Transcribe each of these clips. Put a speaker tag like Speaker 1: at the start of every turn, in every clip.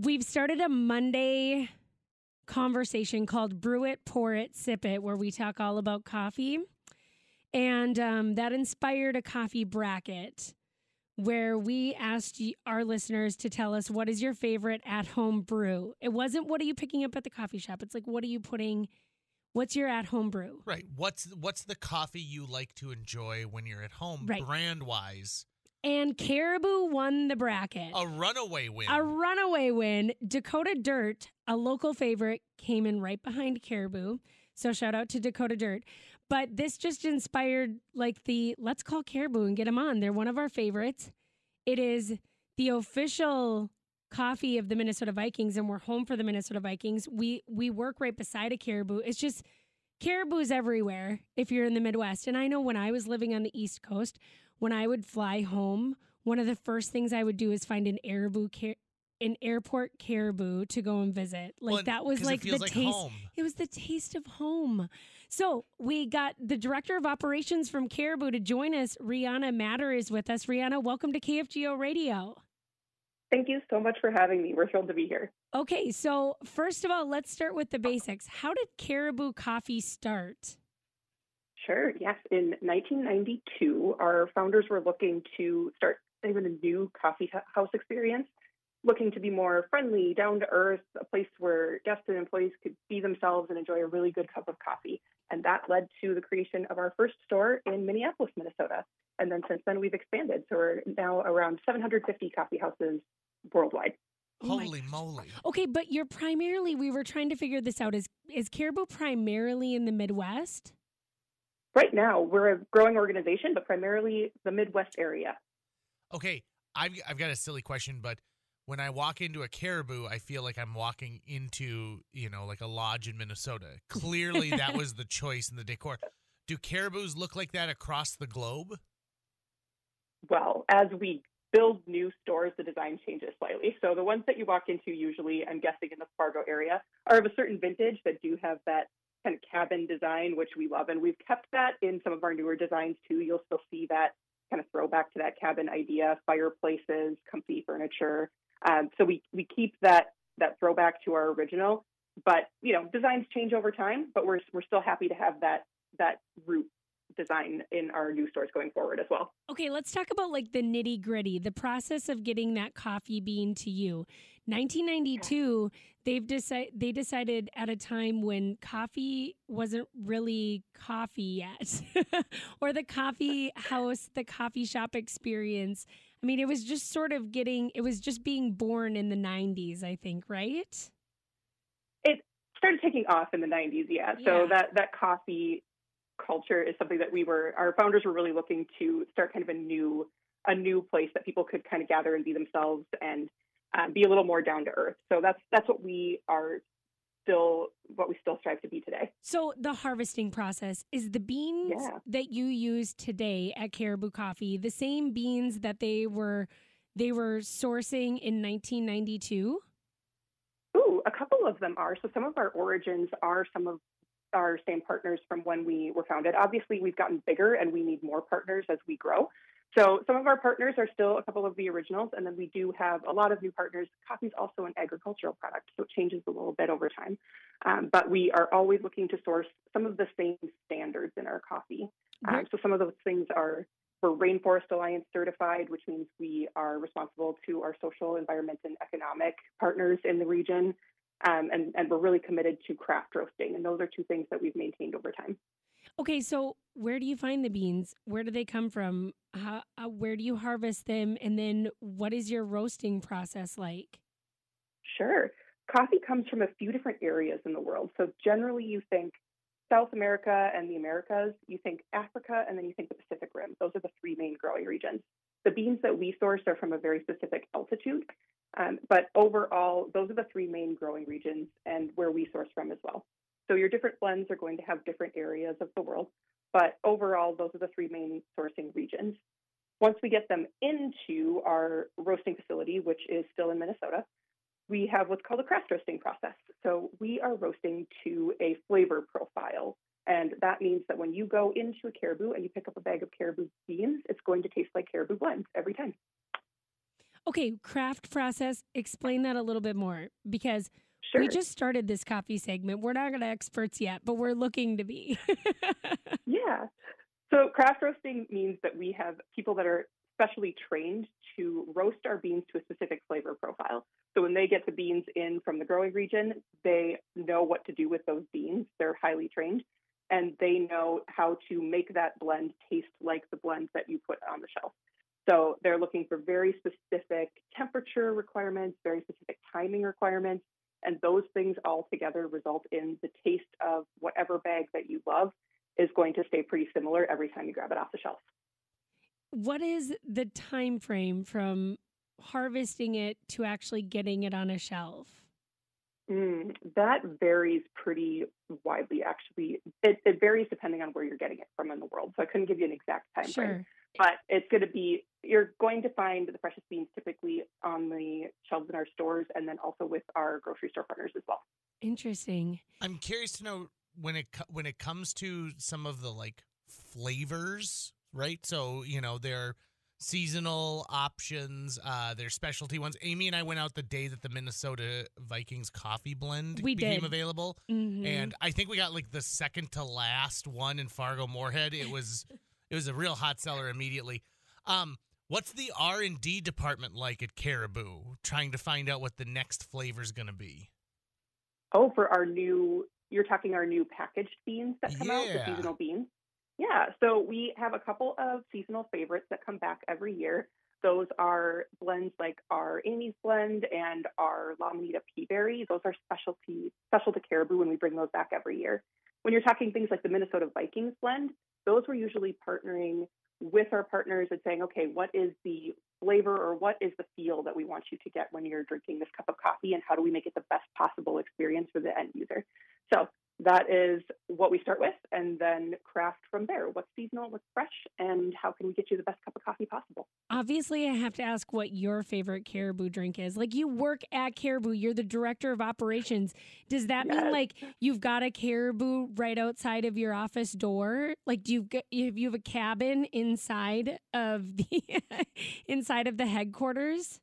Speaker 1: We've started a Monday conversation called Brew It, Pour It, Sip It, where we talk all about coffee. And that inspired a coffee bracket where we asked our listeners to tell us what is your favorite at-home brew. It wasn't what are you picking up at the coffee shop. It's like, what are you putting, what's your at-home brew?
Speaker 2: Right. What's the coffee you like to enjoy when you're at home,
Speaker 1: Right.
Speaker 2: brand-wise?
Speaker 1: And Caribou won the bracket.
Speaker 2: A runaway win.
Speaker 1: A runaway win. Dakota Dirt, a local favorite, came in right behind Caribou. So shout out to Dakota Dirt. But this just inspired let's call Caribou and get them on. They're one of our favorites. It is the official coffee of the Minnesota Vikings, and we're home for the Minnesota Vikings. We work right beside a Caribou. It's just Caribou's everywhere if you're in the Midwest. And I know when I was living on the East Coast, when I would fly home, one of the first things I would do is find an airport Caribou to go and visit. That was like the taste.
Speaker 2: Home.
Speaker 1: It was the taste of home. So we got the director of operations from Caribou to join us. Rianna Matter is with us. Rianna, welcome to KFGO Radio.
Speaker 3: Thank you so much for having me. We're thrilled to be here.
Speaker 1: Okay, so first of all, let's start with the basics. How did Caribou Coffee start?
Speaker 3: Sure. Yes. In 1992, our founders were looking to start even a new coffee house experience, looking to be more friendly, down to earth, a place where guests and employees could be themselves and enjoy a really good cup of coffee. And that led to the creation of our first store in Minneapolis, Minnesota. And then since then, we've expanded. So we're now around 750 coffee houses worldwide.
Speaker 2: Holy moly.
Speaker 1: Okay, but we were trying to figure this out. Is Caribou primarily in the Midwest?
Speaker 3: Right now, we're a growing organization, but primarily the Midwest area.
Speaker 2: Okay, I've got a silly question, but when I walk into a Caribou, I feel like I'm walking into, like a lodge in Minnesota. Clearly, that was the choice in the decor. Do Caribous look like that across the globe?
Speaker 3: Well, as we build new stores, the design changes slightly. So the ones that you walk into usually, I'm guessing in the Fargo area, are of a certain vintage that do have that kind of cabin design, which we love. And we've kept that in some of our newer designs too. You'll still see that kind of throwback to that cabin idea, fireplaces, comfy furniture. So we keep that throwback to our original, but designs change over time. But we're still happy to have that root design in our new stores going forward as well.
Speaker 1: Okay, let's talk about the nitty gritty, the process of getting that coffee bean to you. 1992, they decided at a time when coffee wasn't really coffee yet, or the coffee house, the coffee shop experience. I mean, it was just being born in the 90s, I think, right? It
Speaker 3: started taking off in the 90s, yeah. So that coffee culture is something that our founders were really looking to start kind of a new place that people could kind of gather and be themselves and be a little more down to earth. So that's what we still strive to be today.
Speaker 1: So the harvesting process, is the beans that you use today at Caribou Coffee the same beans that they were sourcing in 1992?
Speaker 3: Ooh, a couple of them are. So some of our origins are some of our same partners from when we were founded. Obviously, we've gotten bigger and we need more partners as we grow. So some of our partners are still a couple of the originals, and then we do have a lot of new partners. Coffee is also an agricultural product, so it changes a little bit over time. But we are always looking to source some of the same standards in our coffee. So some of those things we're Rainforest Alliance certified, which means we are responsible to our social, environment, and economic partners in the region. And we're really committed to craft roasting. And those are two things that we've maintained over time.
Speaker 1: Okay, so where do you find the beans? Where do they come from? Where do you harvest them? And then what is your roasting process like?
Speaker 3: Sure. Coffee comes from a few different areas in the world. So generally you think South America and the Americas, you think Africa, and then you think the Pacific Rim. Those are the three main growing regions. The beans that we source are from a very specific altitude. But overall, those are the three main growing regions and where we source from as well. So your different blends are going to have different areas of the world. But overall, those are the three main sourcing regions. Once we get them into our roasting facility, which is still in Minnesota, we have what's called a craft roasting process. So we are roasting to a flavor profile. And that means that when you go into a Caribou and you pick up a bag of Caribou beans, it's going to taste like Caribou blends every time.
Speaker 1: Okay, craft process, explain that a little bit more because
Speaker 3: Sure.
Speaker 1: we just started this coffee segment. We're not experts yet, but we're looking to be.
Speaker 3: Yeah. So craft roasting means that we have people that are specially trained to roast our beans to a specific flavor profile. So when they get the beans in from the growing region, they know what to do with those beans. They're highly trained and they know how to make that blend taste like the blends that you put on the shelf. So they're looking for very specific temperature requirements, very specific timing requirements, and those things all together result in the taste of whatever bag that you love is going to stay pretty similar every time you grab it off the shelf.
Speaker 1: What is the time frame from harvesting it to actually getting it on a shelf?
Speaker 3: That varies pretty widely, actually. It varies depending on where you're getting it from in the world. So I couldn't give you an exact time frame. But it's going to be, you're going to find the freshest beans typically on the shelves in our stores and then also with our grocery store partners as well.
Speaker 1: Interesting.
Speaker 2: I'm curious to know when it comes to some of the like flavors, right? So, they're seasonal options, their specialty ones. Amy and I went out the day that the Minnesota Vikings coffee blend became available.
Speaker 1: Mm-hmm.
Speaker 2: And I think we got like the second to last one in Fargo Moorhead. It was a real hot seller immediately. What's the R&D department like at Caribou, trying to find out what the next flavor is going to be?
Speaker 3: Oh, for you're talking our new packaged beans that come out, the seasonal beans? Yeah, so we have a couple of seasonal favorites that come back every year. Those are blends like our Amy's blend and our La Manita Pea Berry. Those are special to Caribou when we bring those back every year. When you're talking things like the Minnesota Vikings blend, those we're usually partnering with our partners and saying, okay, what is the flavor or what is the feel that we want you to get when you're drinking this cup of coffee, and how do we make it the best possible experience for the end user? So that is what we start with, and then craft from there. What's seasonal, what's fresh, and how can we get you the best cup of coffee possible?
Speaker 1: Obviously, I have to ask what your favorite Caribou drink is. Like, you work at Caribou, you're the director of operations. Does that mean like you've got a Caribou right outside of your office door? Like, do you have a cabin inside of the headquarters?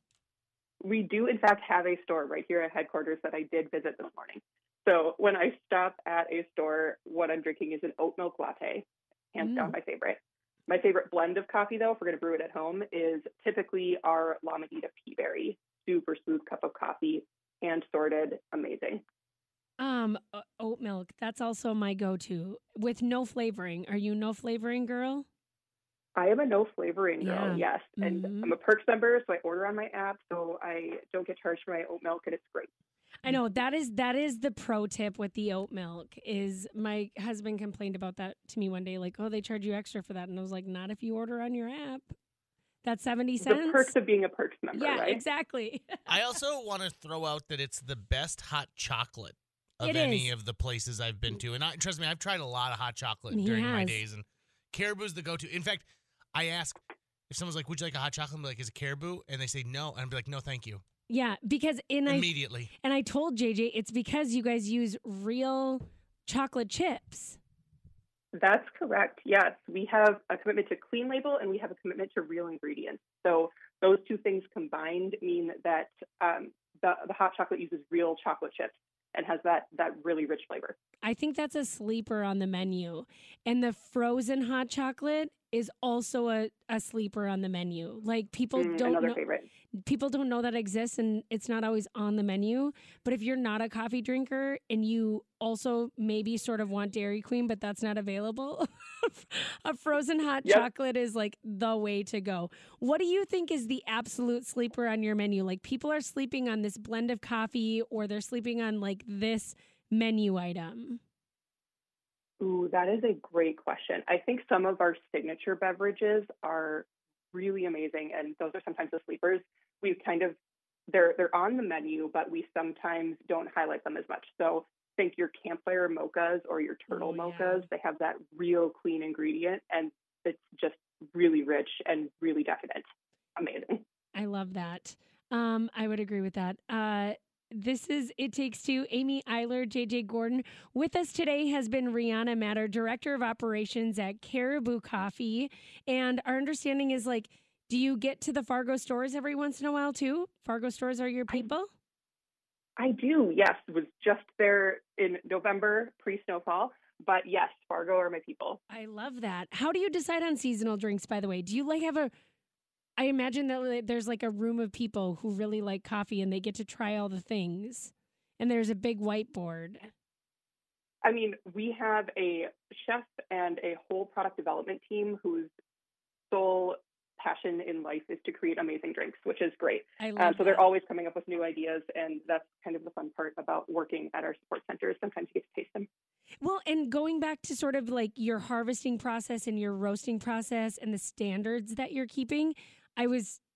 Speaker 3: We do, in fact, have a store right here at headquarters that I did visit this morning. So when I stop at a store, what I'm drinking is an oat milk latte, hands down my favorite. My favorite blend of coffee, though, if we're going to brew it at home, is typically our La Manita Pea Berry. Super smooth cup of coffee, hand sorted, amazing.
Speaker 1: Oat milk, that's also my go-to with no flavoring. Are you no flavoring girl?
Speaker 3: I am a no flavoring girl, yes. And I'm a Perks member, so I order on my app, so I don't get charged for my oat milk, and it's great.
Speaker 1: I know that is the pro tip with the oat milk. Is my husband complained about that to me one day, like, oh, they charge you extra for that, and I was like, not if you order on your app. That's 70 cents.
Speaker 3: The perks of being a Perks member,
Speaker 1: yeah,
Speaker 3: right?
Speaker 1: Exactly.
Speaker 2: I also want to throw out that it's the best hot chocolate of any of the places I've been to, and trust me, I've tried a lot of hot chocolate during my days, and Caribou's the go-to. In fact, I ask if someone's like, would you like a hot chocolate? I'm like, is it Caribou? And they say no, and I'm like, no, thank you.
Speaker 1: Yeah, because
Speaker 2: immediately.
Speaker 1: I told JJ it's because you guys use real chocolate chips.
Speaker 3: That's correct. Yes, we have a commitment to clean label and we have a commitment to real ingredients. So those two things combined mean that the hot chocolate uses real chocolate chips and has that really rich flavor.
Speaker 1: I think that's a sleeper on the menu. And the frozen hot chocolate is also a sleeper on the menu. Like, people don't know.
Speaker 3: Favorite.
Speaker 1: People don't know that exists, and it's not always on the menu. But if you're not a coffee drinker and you also maybe sort of want Dairy Queen, but that's not available, a frozen hot chocolate is like the way to go. What do you think is the absolute sleeper on your menu? Like, people are sleeping on this blend of coffee, or they're sleeping on like this menu item.
Speaker 3: Ooh, that is a great question. I think some of our signature beverages are really amazing, and those are sometimes the sleepers. They're on the menu, but we sometimes don't highlight them as much. So think your campfire mochas or your turtle mochas. They have that real clean ingredient, and it's just really rich and really decadent. Amazing.
Speaker 1: I love that. I would agree with that. This is It Takes Two. Amy Eiler, JJ Gordon. With us today has been Rianna Matter, Director of Operations at Caribou Coffee. And our understanding is, like, Do you get to the Fargo stores every once in a while too? Fargo stores are your people?
Speaker 3: I do, yes. Was just there in November, pre-snowfall. But yes, Fargo are my people.
Speaker 1: I love that. How do you decide on seasonal drinks, by the way? Do you like have a I imagine that there's like a room of people who really like coffee and they get to try all the things. And there's a big whiteboard.
Speaker 3: I mean, we have a chef and a whole product development team whose sole passion in life is to create amazing drinks, which is great.
Speaker 1: I love
Speaker 3: so they're always coming up with new ideas, and that's kind of the fun part about working at our support centers. Sometimes you get to taste them.
Speaker 1: Well, and going back to sort of like your harvesting process and your roasting process and the standards that you're keeping,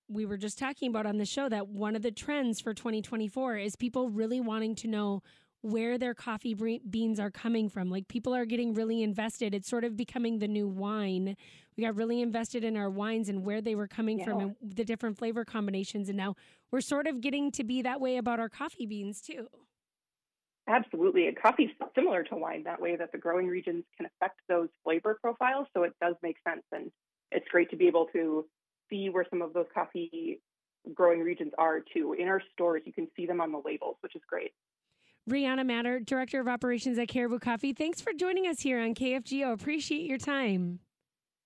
Speaker 1: we were just talking about on the show that one of the trends for 2024 is people really wanting to know where their coffee beans are coming from. Like people are getting really invested. It's sort of becoming the new wine. We got really invested in our wines and where they were coming from and the different flavor combinations. And now we're sort of getting to be that way about our coffee beans too.
Speaker 3: Absolutely. And coffee's similar to wine that way, that the growing regions can affect those flavor profiles. So it does make sense. And it's great to be able to see where some of those coffee growing regions are too. In our stores, you can see them on the labels, which is great.
Speaker 1: Rianna Matter, Director of Operations at Caribou Coffee. Thanks for joining us here on KFGO. Appreciate your time.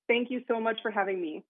Speaker 3: Thank you so much for having me.